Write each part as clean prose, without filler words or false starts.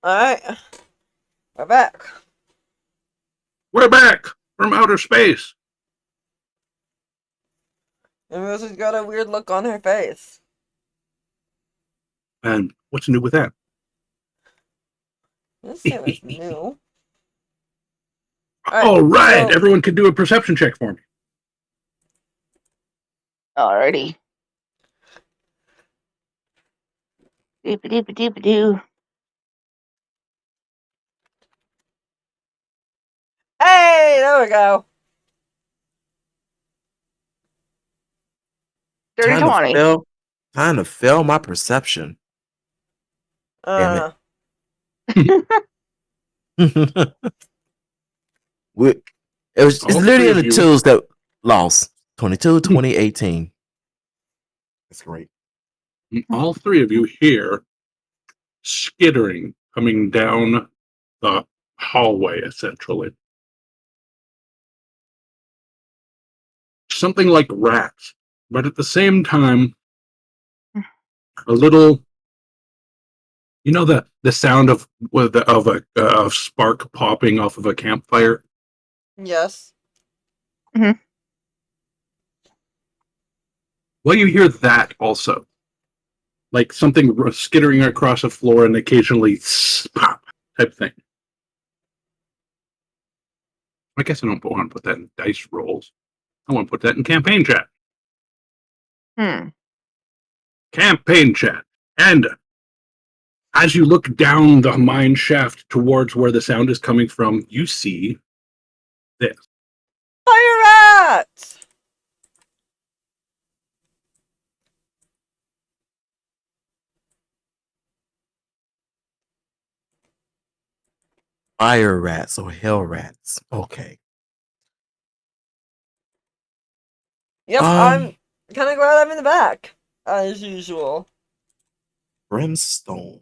Alright, we're back. We're back from outer space. And Rosie's got a weird look on her face. And what's new with that? This was new. All right, so everyone can do a perception check for me. Alrighty. Doop-a-doop-a-doop-a-doo. hey, there we go. Dirty 20. Kind of fail my perception. Damn it. It's literally in the twos that lost. 22, 20, 18. That's great. All three of you hear skittering coming down the hallway, essentially. Something like rats, but at the same time, a little. You know the sound of a spark popping off of a campfire. Yes. Mm-hmm. Well, you hear that also, like something skittering across the floor and occasionally pop type thing. I guess I don't want to put that in dice rolls. I want to put that in campaign chat. Campaign chat. And as you look down the mine shaft towards where the sound is coming from, you see this. Fire rats! Fire rats or hell rats. Okay. Yep, I'm kind of glad I'm in the back, as usual. Brimstone.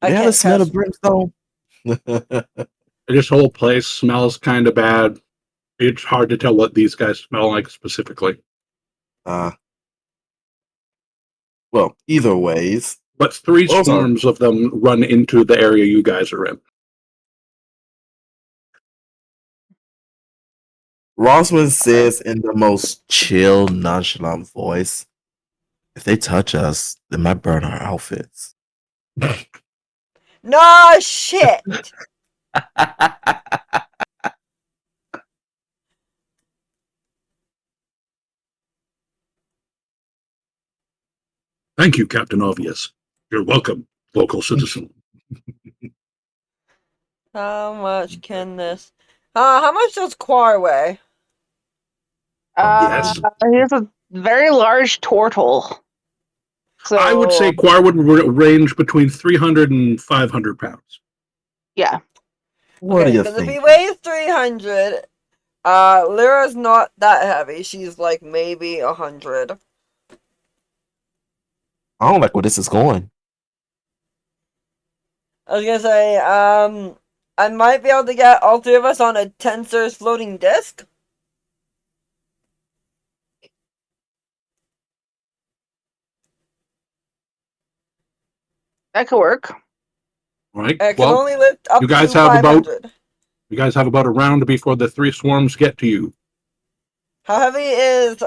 I You have a can't smell cast. of brimstone? This whole place smells kind of bad. It's hard to tell what these guys smell like specifically. Well, either ways. But three swarms of them run into the area you guys are in. Rosman says in the most chill, nonchalant voice, if they touch us, they might burn our outfits. No shit! Thank you, Captain Obvious. You're welcome, local citizen. How much can this... how much does Quar weigh? Yes. He's a very large turtle. So I would say Quar would range between 300 and 500 pounds. Yeah. What do you Because think? if he weighs 300, Lyra's not that heavy. She's like maybe 100. I don't like where this is going. I was gonna say, I might be able to get all three of us on a Tensor's floating disc. That could work. All right. It can only lift up you guys to have 500. You guys have about a round before the three swarms get to you. How heavy is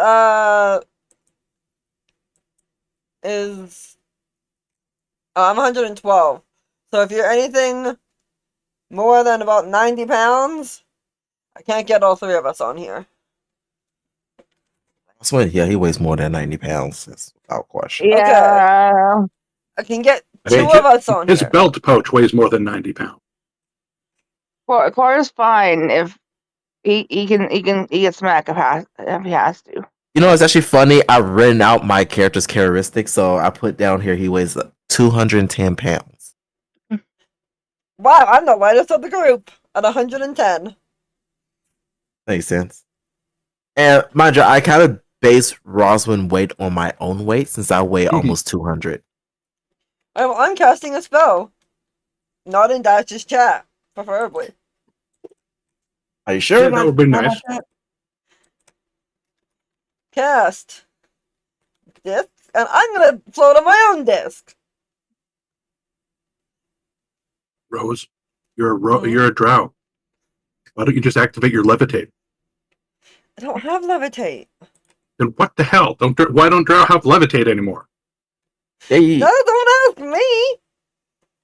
I'm 112. So if you're anything more than about 90 pounds, I can't get all three of us on here. I swear, yeah, he weighs more than 90 pounds. That's without question. Yeah. Okay. I can get two of us on his here. belt pouch weighs more than 90 pounds. Quar is fine if he gets smacked if he has to. You know, it's actually funny. I've written out my character's characteristics, so I put down here he weighs 210 pounds. Wow, I'm the lightest of the group at 110. Makes sense. And mind you, I kind of base Roswin weight on my own weight since I weigh almost 200. I'm casting a spell. Not in Dash's chat, preferably. Are you sure? Yeah, that would be nice. Cast disc, and I'm gonna float on my own disc. Rose, you're a drow. Why don't you just activate your levitate? I don't have levitate. Then what the hell? Why don't drow have levitate anymore? They, Don't ask me.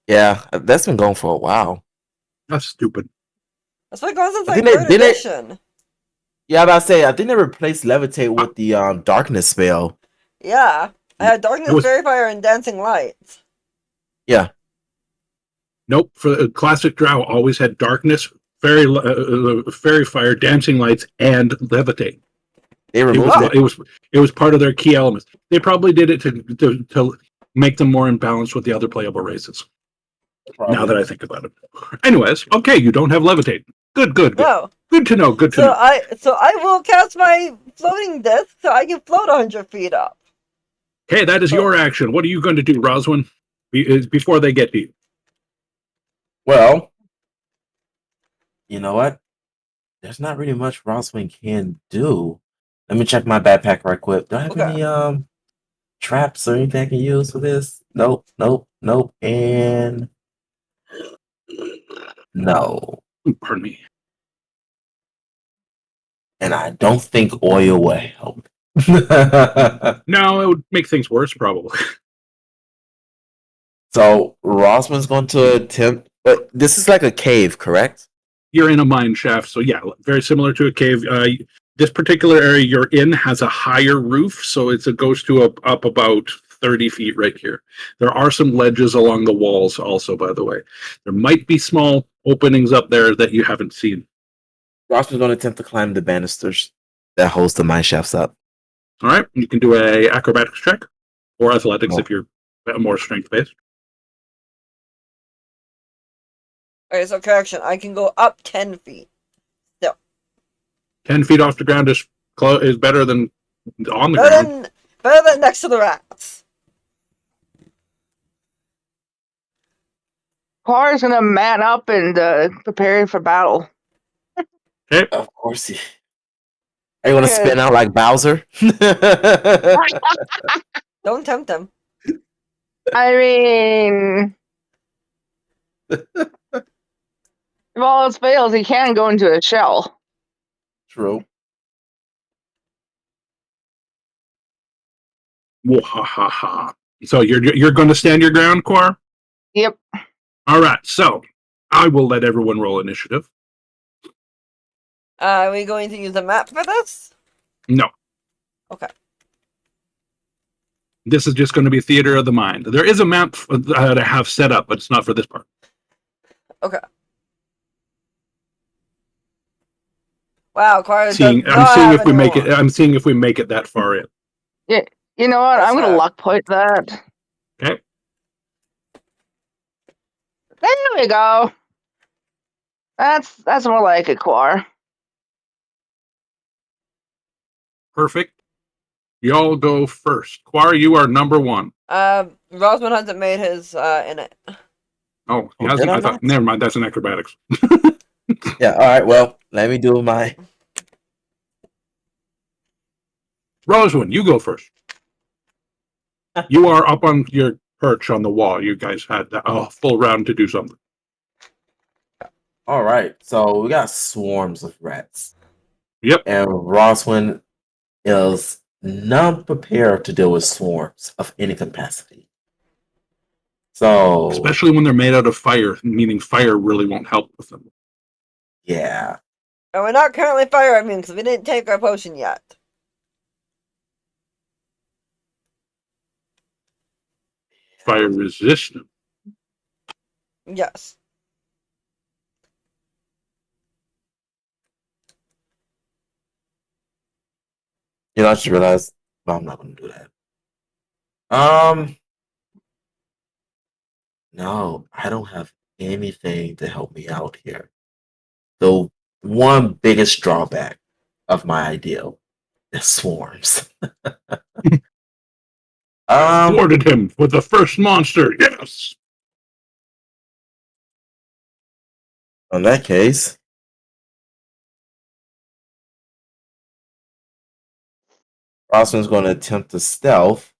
yeah, that's been going for a while. That's stupid. That's been going since I like think 3rd did it. edition. Yeah, I'm about to say I think they replaced levitate with the darkness spell. Yeah. I had Darkness, was- Fairy Fire, and Dancing Lights. Yeah, Nope. For classic drow, always had darkness, fairy fire, dancing lights, and levitate. they It removed was it. it was part of their key elements. They probably did it to make them more in balance with the other playable races. Now that I think about it. Anyways, okay, you don't have levitate. Good. No. Good to know. Good to So know. I will cast my floating disc so I can float 100 feet up. Okay, that is your action. What are you going to do, Roswin? Before they get to you. Well, you know what? There's not really much Roswing can do. Let me check my backpack right quick. Do I have Okay. any traps or anything I can use for this? Nope, and no. Pardon me. And I don't think oil will help. No, it would make things worse, probably. So Rosman's going to attempt, but this is like a cave, correct? You're in a mine shaft, so yeah, very similar to a cave. This particular area you're in has a higher roof, so it goes to up about 30 feet right here. There are some ledges along the walls also, by the way. There might be small openings up there that you haven't seen. Rosman's going to attempt to climb the banisters that holds the mine shafts up. All right, you can do a acrobatics check or athletics if you're more strength-based. Okay, so correction. I can go up 10 feet. 10 feet off the ground is better than on the Better ground. than next to the rats. Quar's gonna man up and prepare for battle. Okay. Of course, he. Are you going to spin out like Bowser? Don't tempt him. I mean, if all else fails, he can go into a shell. True. Wahaha. So you're going to stand your ground, Quar? Yep. All right. So I will let everyone roll initiative. Are we going to use a map for this? No. Okay. This is just going to be theater of the mind. There is a map to have set up, but it's not for this part. Okay. Wow, Quar I'm seeing if we make it. I'm seeing if we make it that far in. Yeah. You know what? I'm gonna luck point that. Okay. There we go. That's more like a Quar. Perfect. Y'all go first. Quar, you are number one. Rosman hasn't made his in it. Oh, he Oh, hasn't. did I I thought. not? Never mind. That's an acrobatics. Yeah, all right. Well, let me do my. Roswin, you go first. You are up on your perch on the wall. You guys had a full round to do something. All right. So we got swarms of rats. Yep. And Roswin is not prepared to deal with swarms of any capacity. So, Especially when they're made out of fire, meaning fire really won't help with them. yeah. And we're not currently fire immune because we didn't take our potion yet. Fire resistant. Yes. You know, I just realized, well, I'm not going to do that. No, I don't have anything to help me out here. The one biggest drawback of my ideal is swarms. Thwarted him with the first monster. Yes. In that case, Rosman's going to attempt to stealth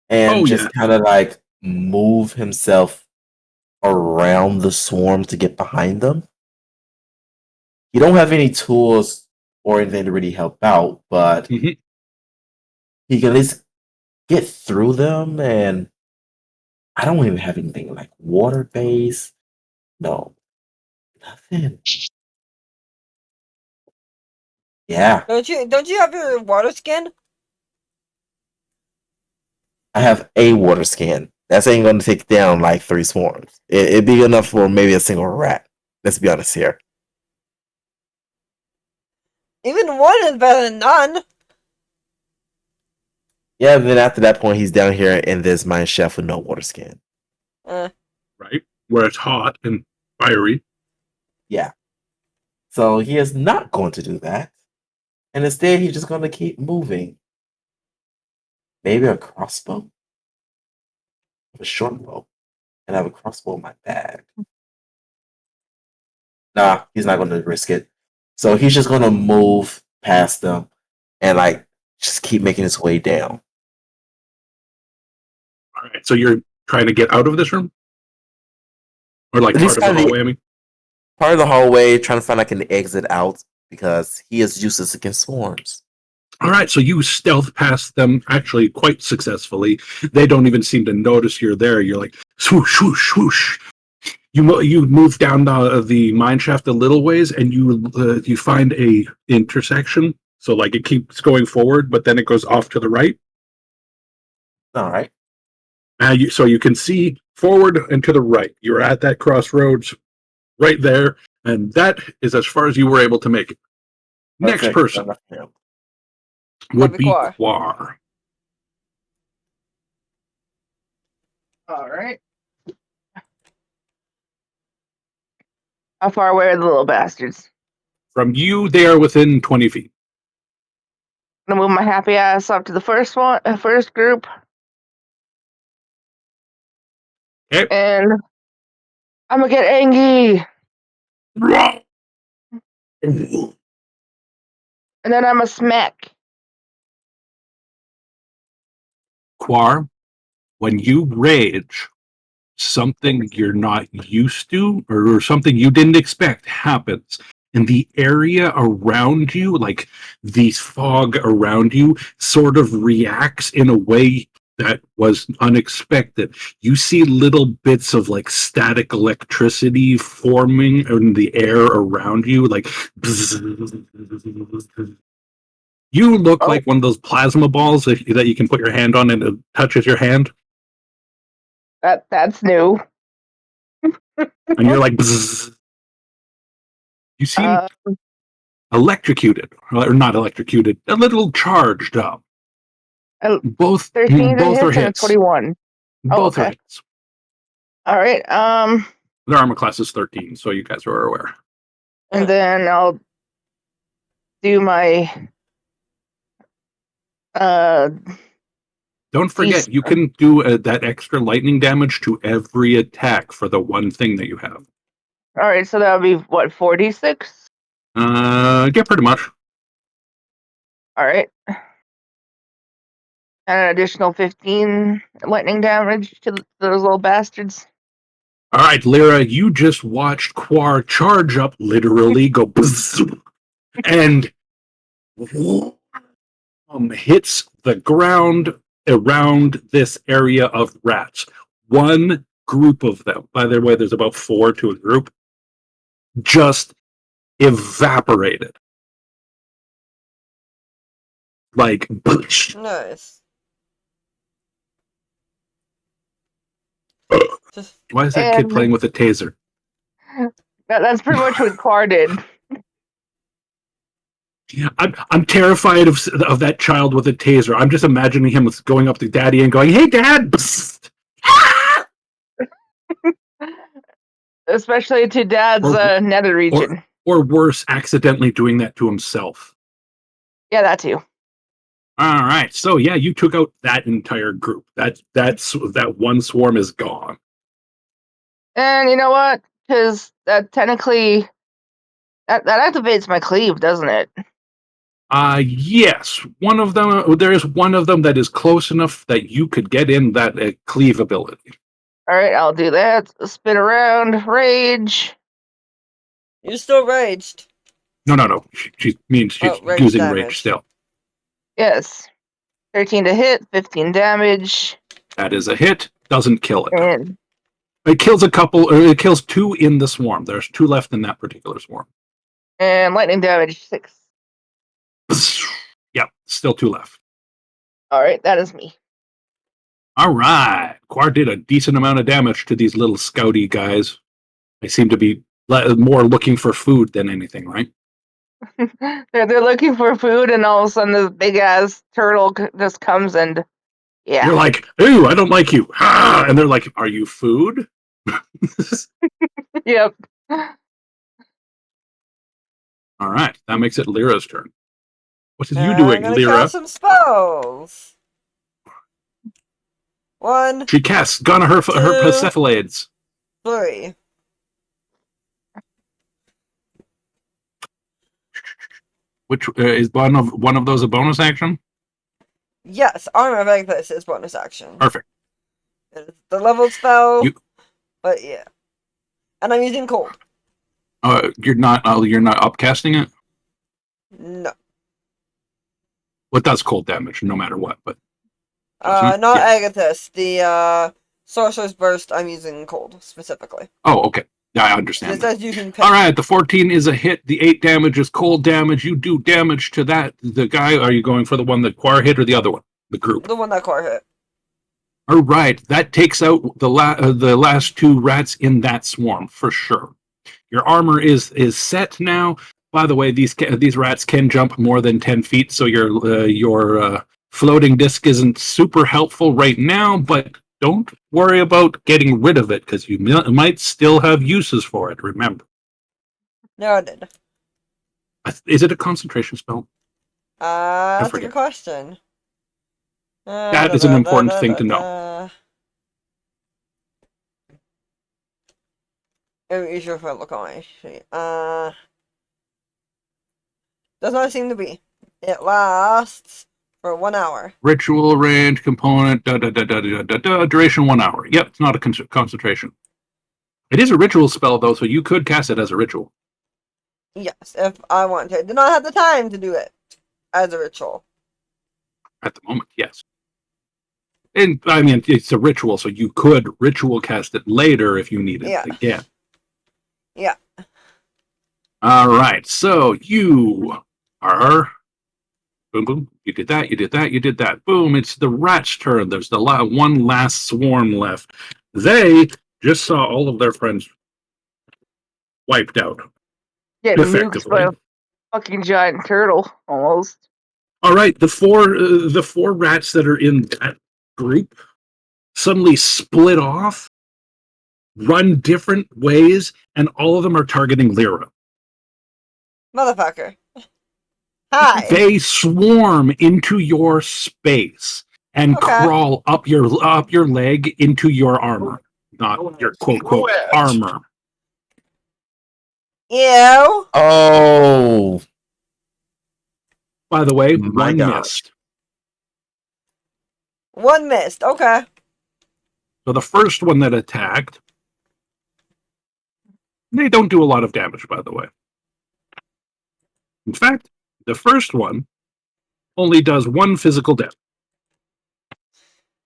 and Oh, just yeah. kind of like move himself around the swarm to get behind them. You don't have any tools or anything to really help out, but Mhm. he can at least get through them. And I don't even have anything like water based. No, nothing. Yeah, Don't you have your water skin? I have a water scan. That's ain't going to take down like 3 swarms. It'd be enough for maybe a single rat. Let's be honest here. Even one is better than none. Yeah, then after that point, he's down here in this mine shaft with no water scan. Right? Where it's hot and fiery. Yeah. So he is not going to do that. And instead, he's just going to keep moving. Maybe a crossbow? A short bow. And I have a crossbow in my bag. Nah, he's not going to risk it. So he's just going to move past them and like just keep making his way down. All right. So you're trying to get out of this room? Or like He's part of the kinda- hallway, I mean? Part of the hallway, trying to find like an exit out because he is useless against swarms. All right, so you stealth past them actually quite successfully. They don't even seem to notice you're there. You're like swoosh, swoosh, swoosh. You move down the mine shaft a little ways, and you find a intersection. So like it keeps going forward, but then it goes off to the right. All right. So you can see forward and to the right. You're at that crossroads right there, and that is as far as you were able to make it. Next Perfect. person Yeah. would be Quar. Quar. All right. How far away are the little bastards? From you, they are within 20 feet. I'm gonna move my happy ass up to the first group. Okay. And I'm gonna get angry. And then I'm a smack. Quar, when you rage, something you're not used to or something you didn't expect happens. And the area around you, like the fog around you, sort of reacts in a way that was unexpected. You see little bits of like static electricity forming in the air around you, like you look Oh. like one of those plasma balls that you can put your hand on and it touches your hand. That's new. And you're like, bzzz. You seem electrocuted, or not electrocuted, a little charged up. Both 13 both are hits and a hits. 21. Oh, Both are okay. hits. All right. Their armor class is 13, so you guys are aware. And then I'll do my Don't forget, you can do that extra lightning damage to every attack for the one thing that you have. All right, so that would be what, 46? Yeah, pretty much. All right. And an additional 15 lightning damage to those little bastards. All right, Lyra, you just watched Quar charge up, literally go bzzz, and hits the ground around this area of rats. One group of them, by the way, there's about 4 to a group, just evaporated. Like, Nice. why is that kid playing with a taser? That's pretty much what Quar did. I'm terrified of that child with a taser. I'm just imagining him going up to Daddy and going, "Hey, Dad!" Especially to Dad's nether region. Or worse, accidentally doing that to himself. Yeah, that too. All right, so yeah, you took out that entire group. That one swarm is gone. And you know what? Because that technically that activates my cleave, doesn't it? Yes, one of them. There is one of them that is close enough that you could get in that cleave ability. Alright, I'll do that. Spin around. Rage. You're still raged. No. She means she's Oh, rage using damage. rage still. Yes. 13 to hit, 15 damage. That is a hit. Doesn't kill it. And It kills a couple, or it kills 2 in the swarm. There's 2 left in that particular swarm. lightning damage, 6. Yep, still 2 left. Alright, that is me. All right. Quar did a decent amount of damage to these little scouty guys. They seem to be more looking for food than anything, right? They're looking for food, and all of a sudden this big ass turtle just comes and yeah. You're like, ooh, I don't like you. Ha! And they're like, are you food? Yep. All right. That makes it Lyra's turn. What is you I'm doing, gonna Lyra? cast some spells. 1, She casts Gonna her 2. Persephalides. 3. Which is one of those a bonus action? Yes, Armor of Arkarthas is bonus action. Perfect. It's the leveled spell, You- but yeah. And I'm using cold. You're not upcasting it? No. Well, it does cold damage no matter what, but Not Yeah. Agathis. The Sorcerer's Burst, I'm using cold specifically. Oh, okay. Yeah, I It understand. says using pain. All right, the 14 is a hit. The 8 damage is cold damage. You do damage to that. The guy, are you going for the one that Quar hit or the other one? The group. The one that Core hit. All right, that takes out the last 2 rats in that swarm for sure. Your armor is set now. By the way, these rats can jump more than 10 feet, so your floating disc isn't super helpful right now, but don't worry about getting rid of it, because you might still have uses for it, remember. No, I did. Is it a concentration spell? That's a forget. good question. That is an important thing to know. Usually if I look on my sheet. Does not seem to be. It lasts for 1 hour. Ritual range component, duration 1 hour. Yep, it's not a concentration. It is a ritual spell, though, so you could cast it as a ritual. Yes, if I want to. I do not have the time to do it as a ritual. At the moment, yes. And, I mean, it's a ritual, so you could ritual cast it later if you needed it again. Yeah. All right, so you are... Boom, boom. You did that, you did that, you did that. Boom, it's the rat's turn. There's the one last swarm left. They just saw all of their friends wiped out. Getting nuked Effectively. by a fucking giant turtle, almost. All right, the four rats that are in that group suddenly split off, run different ways, and all of them are targeting Lyra. Motherfucker. Hi. They swarm into your space and Okay. crawl up your leg into your armor, not your quote armor. Ew. Oh, By the way, My one gosh. missed. 1 missed. Okay. So the first one that attacked, they don't do a lot of damage, by the way. In fact, the first one only does 1 physical damage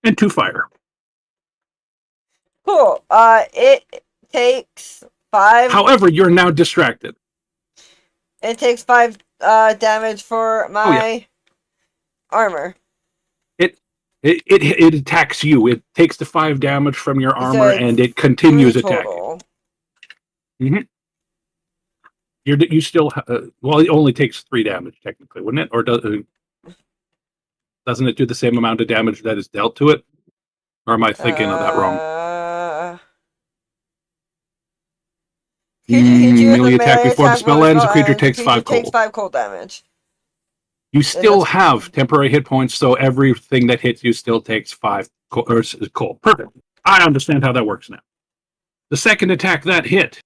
and 2 fire. Cool. It takes 5. However, you're now distracted. It takes 5 damage for my armor. It attacks you. It takes the 5 damage from your armor it's and it continues 3 attacking. total. You still well, it only takes 3 damage technically, wouldn't it? Or doesn't it do the same amount of damage that is dealt to it? Or am I thinking of that wrong? Melee attack before the spell ends, the creature takes 5 cold. Takes 5 cold damage. You still that's- have temporary hit points, so everything that hits you still takes 5 cold. Perfect. I understand how that works now. The second attack that hit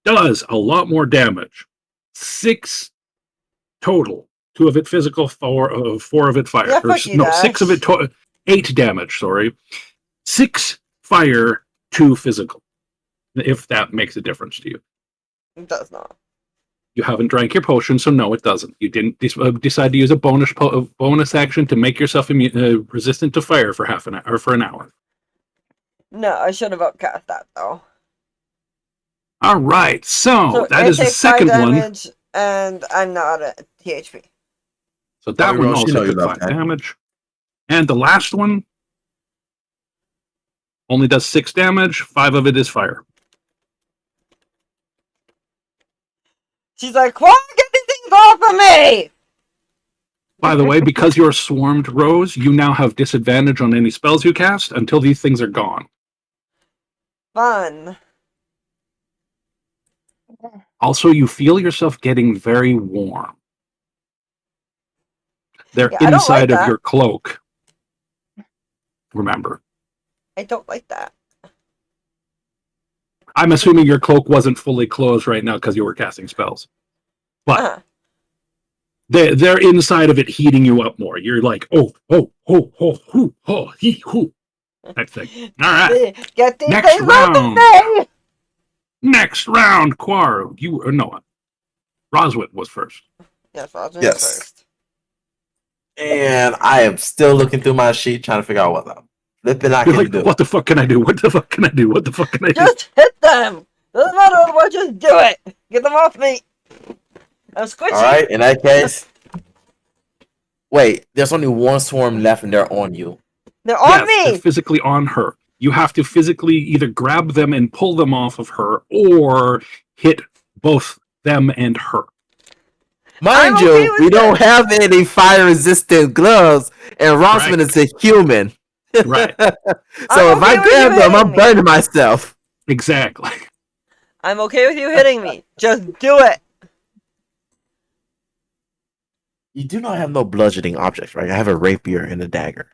does a lot more damage. 6 total. 2 of it physical, 4 of it fire. Yeah, fuck you, no, Dash. 6 of it 8 damage, sorry. 6 fire to physical, if that makes a difference to you. It does not. You haven't drank your potion, so no, it doesn't. You didn't decide to use a bonus action to make yourself resistant to fire for half an hour or for an hour. No, I should have upcast that though. All right, so that it is the takes second 5 one. damage, and I'm not at THP. So that one Roche, you also know you took love 5 that. damage. And the last one only does 6 damage. 5 of it is fire. She's like, "Why get these things off of me?" By the way, because you're swarmed, Rose, you now have disadvantage on any spells you cast until these things are gone. Fun. Also, you feel yourself getting very warm. They're Yeah, I don't like inside of that. your cloak. Remember. I don't like that. I'm assuming your cloak wasn't fully closed right now because you were casting spells. But Uh-huh. they're inside of it heating you up more. You're like, oh, he, hoo. Type thing. All right. Get these Next things off of round. me! Next round, Quaru. You or no, Roswit was first. Yes, Roger Yes. first. And I am still looking through my sheet trying to figure out what the flipping I You're can like, do. what the fuck can I do? What the fuck can I do? What the fuck can I do? Just hit them! Doesn't matter otherwise, just do it! Get them off me! I'm squishy! Alright, in that case. Wait, there's only one swarm left and they're on you. They're on Yes, they're me! physically on her. You have to physically either grab them and pull them off of her, or hit both them and her. Mind I'm you, okay with we don't that. have any fire resistant gloves, and Rossman Right. is a human. Right. So I'm if I okay with you grab them, hitting I'm me. burning myself. Exactly. I'm okay with you hitting me. Just do it! You do not have no bludgeoning objects, right? I have a rapier and a dagger.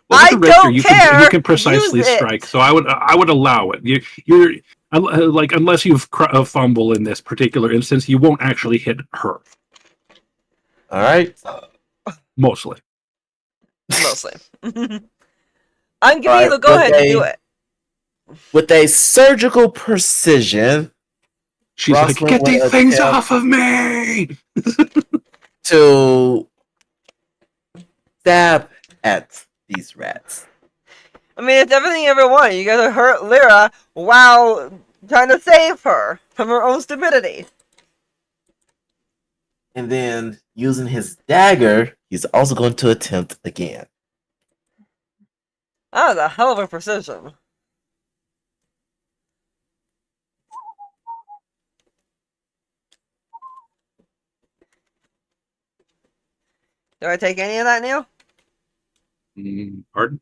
Well, with I a rapier, don't you care. you can precisely Use it. strike. So I would allow it. You're like, unless you've fumble in this particular instance, you won't actually hit her. All right. Mostly. Mostly. I'm giving you Alright, the go ahead to do it. With a surgical precision, She's like, Rosalind get will these things attempt off of me! to stab at these rats. I mean, it's everything you ever want. You gotta hurt Lyra while trying to save her from her own stupidity. And then, using his dagger, he's also going to attempt again. That was a hell of a precision. Do I take any of that, Neil? Pardon?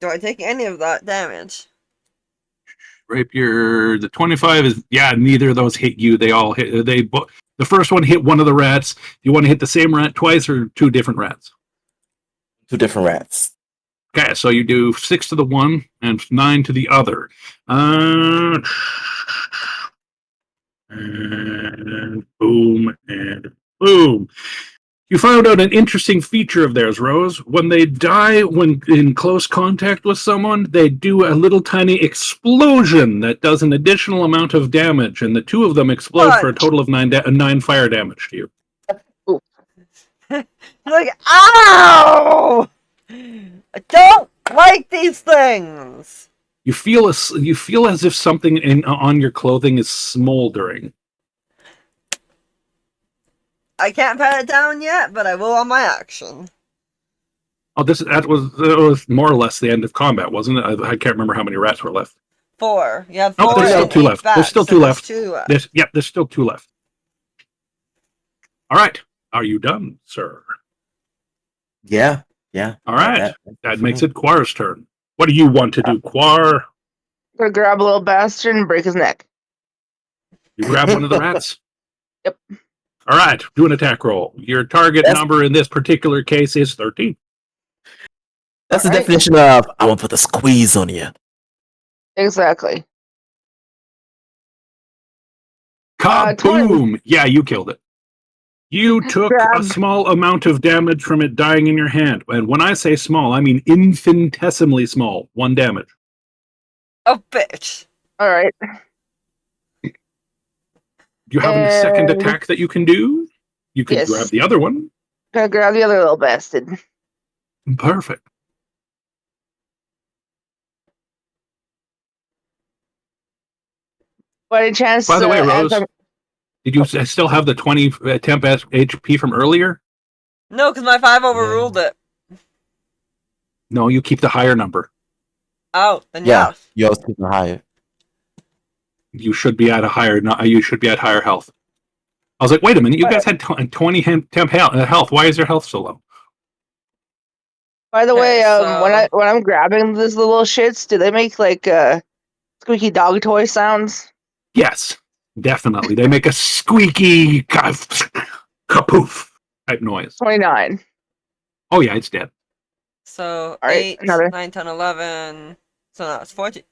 Do I take any of that damage? Rapier, the 25 is, yeah, neither of those hit you. They all hit, the first one hit one of the rats. You want to hit the same rat twice or two different rats? Two different rats. Okay, so you do 6 to the one and 9 to the other. And boom, and boom. You found out an interesting feature of theirs, Rose. When they die when in close contact with someone, they do a little tiny explosion that does an additional amount of damage, and the two of them explode for a total of 9 fire damage to you. Like, ow! I don't like these things! You feel as if something on your clothing is smoldering. I can't pat it down yet, but I will on my action. Oh, that was more or less the end of combat, wasn't it? I can't remember how many rats were left. 4. You had Oh, 4 there's still and 2 8 left. back, There's still so 2 there's left. 2 left. There's still 2 left. All right. Are you done, sir? Yeah. All right. That makes it Quar's turn. What do you want to do, Quar? Gonna grab a little bastard and break his neck. You grab one of the rats? Yep. All right. Do an attack roll. Your target That's- number in this particular case is 13. That's the Alright. definition of I want to put a squeeze on you. Exactly. 20. Yeah, you killed it. You took a Grab. small amount of damage from it dying in your hand. And when I say small, I mean infinitesimally small. 1 damage. Oh, bitch. All right. Do you have a second And attack that you can do? You could grab yes, the other one. gonna grab the other little bastard. Perfect. By any chance, By the way, as Rose, did you still have the 20 temp HP from earlier? No, because my 5 overruled it. No, you keep the higher number. Oh, then Yeah, yes. you always keep it higher. You should be at a higher. You should be at higher health. I was like, wait a minute, you guys had 20 temp health. Why is your health so low? By the way, Okay, when I'm grabbing these little shits, do they make like squeaky dog toy sounds? Yes, definitely. They make a squeaky kapoof type noise. 29. Oh yeah, it's dead. So All right, 8, another. 9, 10, 11. So now it's 14.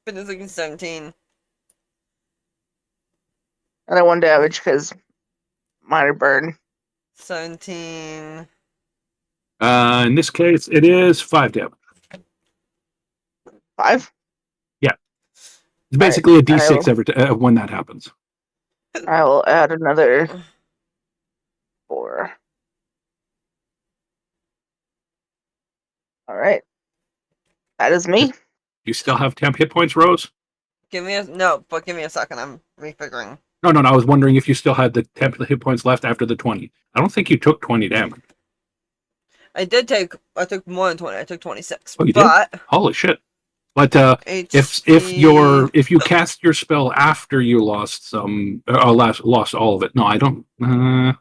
15, 16, 17. Another 1 damage because minor burn. 17. In this case, it is 5 damage. 5. It's basically a D6 I every when that happens. I will add another 4. All right, that is me. You still have temp hit points, Rose? Give me a second. I'm refiguring. No. I was wondering if you still had the temp hit points left after the 20. I don't think you took 20 damage. I took more than 20. I took 26. Oh, you but did? Holy shit! But if HP if you cast your spell after you lost some lost all of it, no, I don't.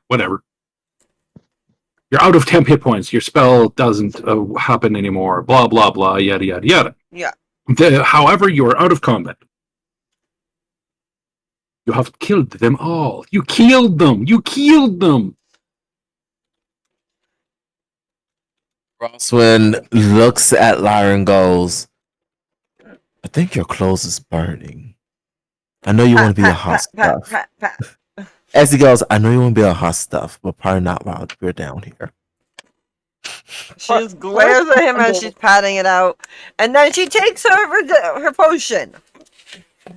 Whatever. You're out of temp hit points. Your spell doesn't happen anymore. Blah blah blah. Yada yada yada. Yeah. However, you are out of combat. You have killed them all. You killed them. You killed them. Roswin looks at Lyra and goes, I think your clothes is burning. I know you want to be a hot stuff. As he goes, I know you want to be a hot stuff, but probably not while we're down here. She just glares at him as she's patting it out, and then she takes her potion.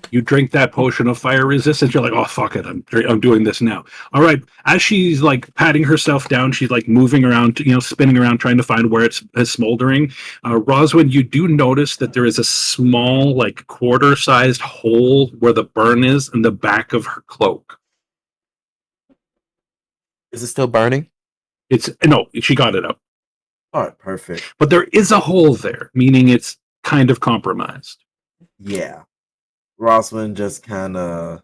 You drink that potion of fire resistance. You're like, oh fuck it, I'm doing this now. All right. As she's like patting herself down, she's like moving around, spinning around, trying to find where it's smoldering. Roswin, you do notice that there is a small, like quarter-sized hole where the burn is in the back of her cloak. Is it still burning? No, she got it up. All right, perfect. But there is a hole there, meaning it's kind of compromised. Yeah. Roswin just kind of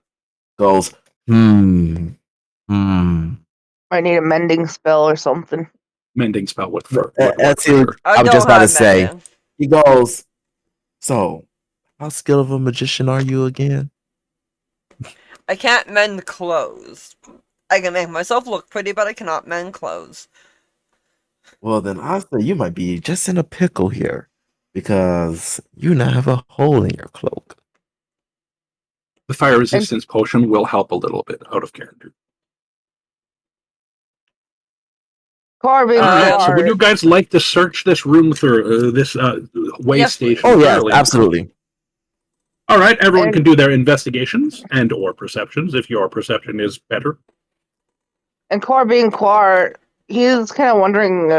goes, I need a mending spell or something. Mending spell with That's for sure. I'm just about to say. He goes, so how skilled of a magician are you again? I can't mend clothes. I can make myself look pretty, but I cannot mend clothes. Well, then I say you might be just in a pickle here because you now have a hole in your cloak. The fire resistance potion will help a little bit out of character. Corbin, So would you guys like to search this room through this way Yes, station? Oh, yeah, thoroughly? absolutely. All right, everyone can do their investigations and or perceptions if your perception is better. And Corbin Quar, he's kind of wondering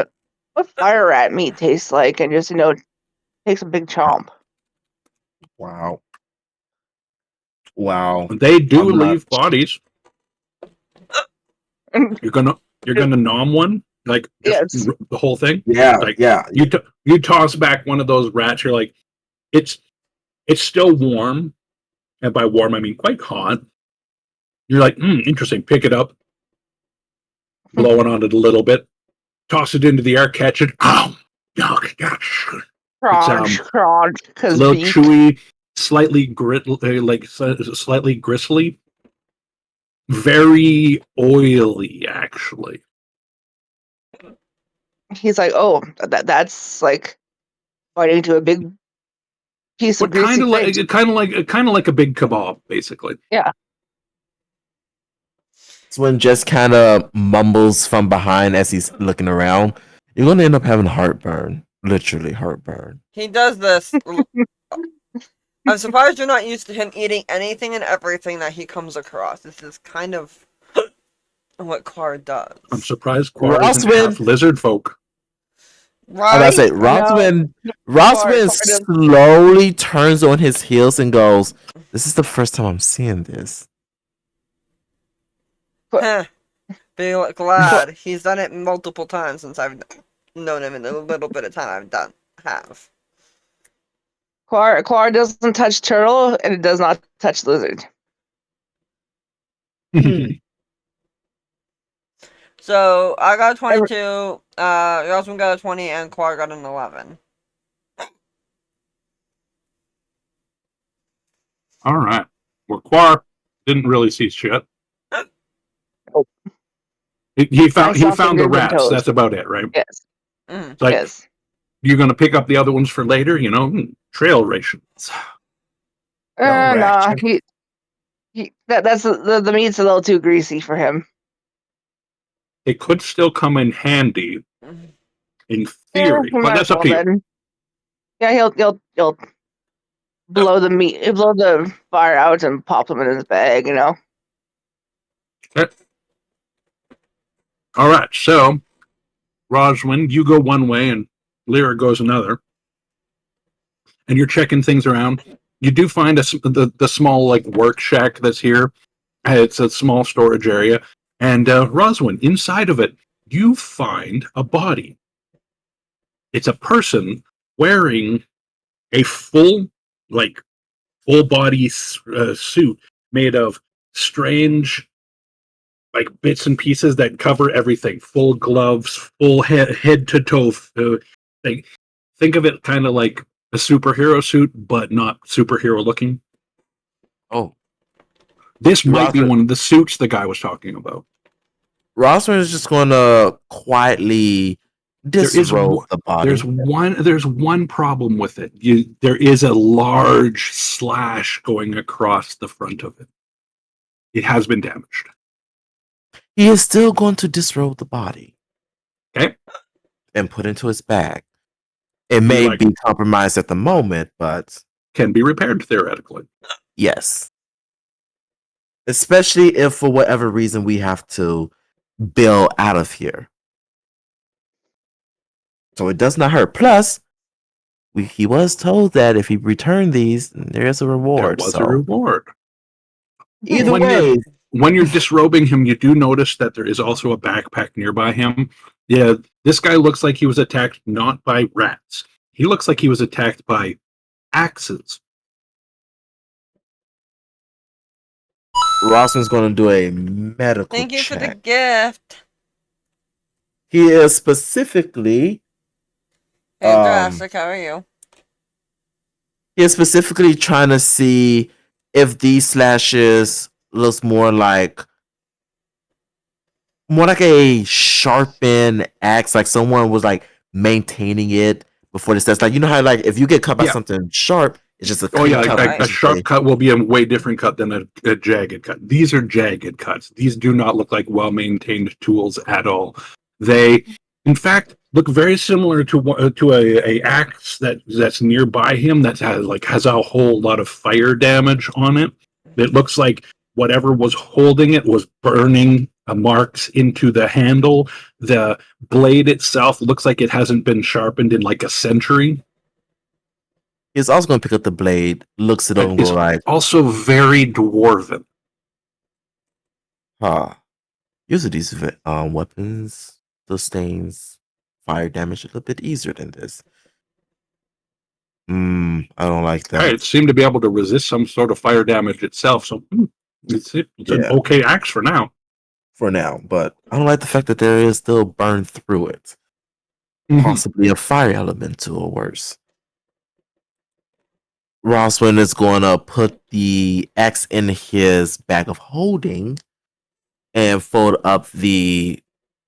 what fire rat meat tastes like, and just takes a big chomp. Wow. Wow. They do leave bodies. You're gonna nom one, like just the whole thing. Yeah, like, yeah. You toss back one of those rats. You're like, it's still warm, and by warm I mean quite hot. You're like, interesting. Pick it up, blow it on it a little bit, toss it into the air, catch it. Oh, gosh. Crunch, a little chewy, slightly slightly gristly, very oily, actually. He's like, oh, that's like biting into a big piece of greasy kind of like a big kebab, basically. Yeah. Roswin just kind of mumbles from behind as he's looking around. You're gonna end up having heartburn, literally heartburn. He does this. I'm surprised you're not used to him eating anything and everything that he comes across. This is kind of what Clar does. I'm surprised Quar isn't Roswin- half lizard folk. I gotta Right? say, Roswin slowly turns on his heels and goes, "This is the first time I'm seeing this." Heh. Be glad. He's done it multiple times since I've known him in the little bit of time have. Clar doesn't touch turtle, and it does not touch lizard. So I got 22, Yasmin got a 20, and Quar got an 11. All right. Well, Quar didn't really see shit. Nope. He found I saw the fingers and rats. toes. That's about it, right? Yes. Mm. Like, Yes. you're going to pick up the other ones for later, trail rations. Nah. ration. That's the meat's a little too greasy for him. It could still come in handy in theory, he but might that's as up to well you. then. Yeah, he'll blow the fire out and pop them in his bag. All right, so Roswin, you go one way and Lyra goes another, and you're checking things around. You do find the small work shack that's here. It's a small storage area, and Roswin, inside of it, you find a body. It's a person wearing a full body suit made of strange bits and pieces that cover everything. Full gloves, full head to toe thing. Think of it kind of like a superhero suit, but not superhero looking. Oh, This might be Roswin- one of the suits the guy was talking about. Roswin is just gonna quietly disrobe the body. There's one problem with it. There is a large slash going across the front of it. It has been damaged. He is still going to disrobe the body. Okay. And put into his bag. It may be compromised at the moment, but can be repaired theoretically. Yes. Especially if for whatever reason we have to bail out of here. So it does not hurt. Plus, he was told that if he returned these, there's a reward. There was a reward. Either way, when you're disrobing him, you do notice that there is also a backpack nearby him. Yeah, this guy looks like he was attacked not by rats. He looks like he was attacked by axes. Roswin's going to do a medical check. Thank you for the gift. He is specifically... Hey, Jurassic, how are you? He is specifically trying to see if these slashes looks more like a sharpened axe, like someone was maintaining it before the steps. Like, you know how if you get cut by something sharp, it's just a cut. A sharp cut will be a way different cut than a jagged cut. These are jagged cuts. These do not look like well-maintained tools at all. They, in fact, look very similar to a axe that's nearby him that has a whole lot of fire damage on it. It looks like whatever was holding it was burning marks into the handle. The blade itself looks like it hasn't been sharpened in a century. He's also going to pick up the blade, looks at it and go like... Also very dwarven. Usually these weapons sustains fire damage a little bit easier than this. I don't like that. It seemed to be able to resist some sort of fire damage itself, so it's an okay axe for now. But I don't like the fact that there is still burn through it. Possibly a fire elemental or worse. Roswin is going to put the axe in his bag of holding and fold up the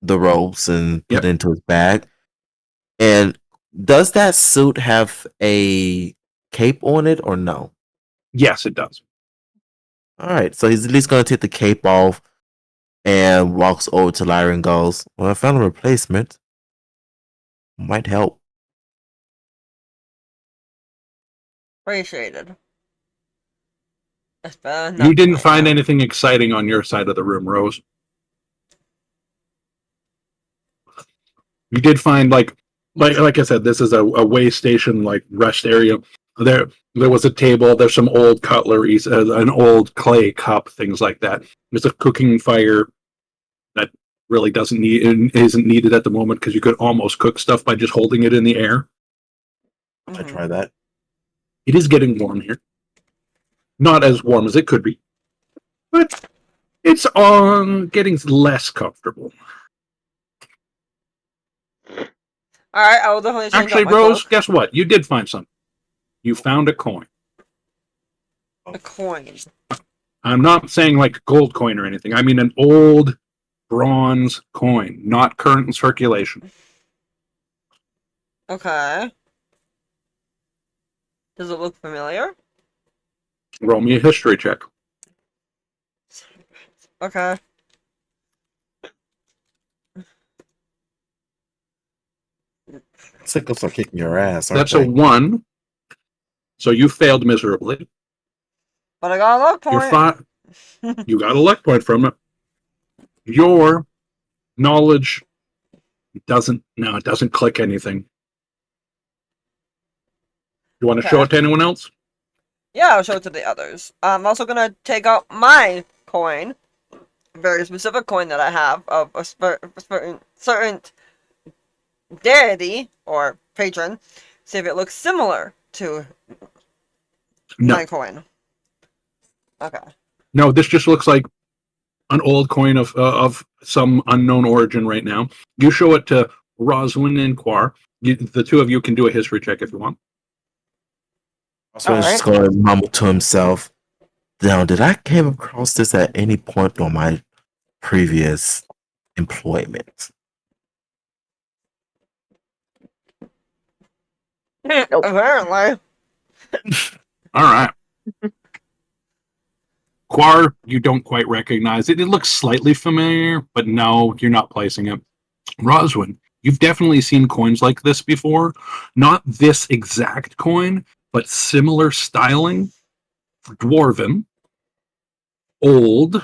ropes and put it into his bag. And does that suit have a cape on it or no? Yes, it does. All right, so he's at least going to take the cape off and walks over to Lyra and goes, "Well, I found a replacement. Might help." Appreciated. It's better than You nothing didn't right find now. anything exciting on your side of the room, Rose. You did find like I said, this is a way station like rest area. There was a table. There's some old cutlery, an old clay cup, things like that. There's a cooking fire that really isn't needed at the moment because you could almost cook stuff by just holding it in the air. I try that. It is getting warm here. Not as warm as it could be, but it's on getting less comfortable. Alright, I will definitely change Actually, out my Rose, cloak. guess what? You did find something. You found a coin. A coin. I'm not saying like a gold coin or anything. I mean an old bronze coin, not current in circulation. Okay. Does it look familiar? Roll me a history check. Okay. Sickles are kicking your ass, aren't That's a they? 1. So you failed miserably. But I got a luck You're point. fine. You got a luck point from it. Your knowledge doesn't click anything. You want to show Okay. it to anyone else? Yeah, I'll show it to the others. I'm also gonna take out my coin. A very specific coin that I have of a certain deity or patron. See if it looks similar to No. my coin. Okay. No, this just looks like an old coin of some unknown origin right now. You show it to Roswin and Quar. The two of you can do a history check if you want. Oswald's just going to mumble to himself. Now, did I came across this at any point on my previous employment? Nope. Apparently. All right. Quar, you don't quite recognize it. It looks slightly familiar, but no, you're not placing it. Roswin, you've definitely seen coins like this before. Not this exact coin, but similar styling. Dwarven, old,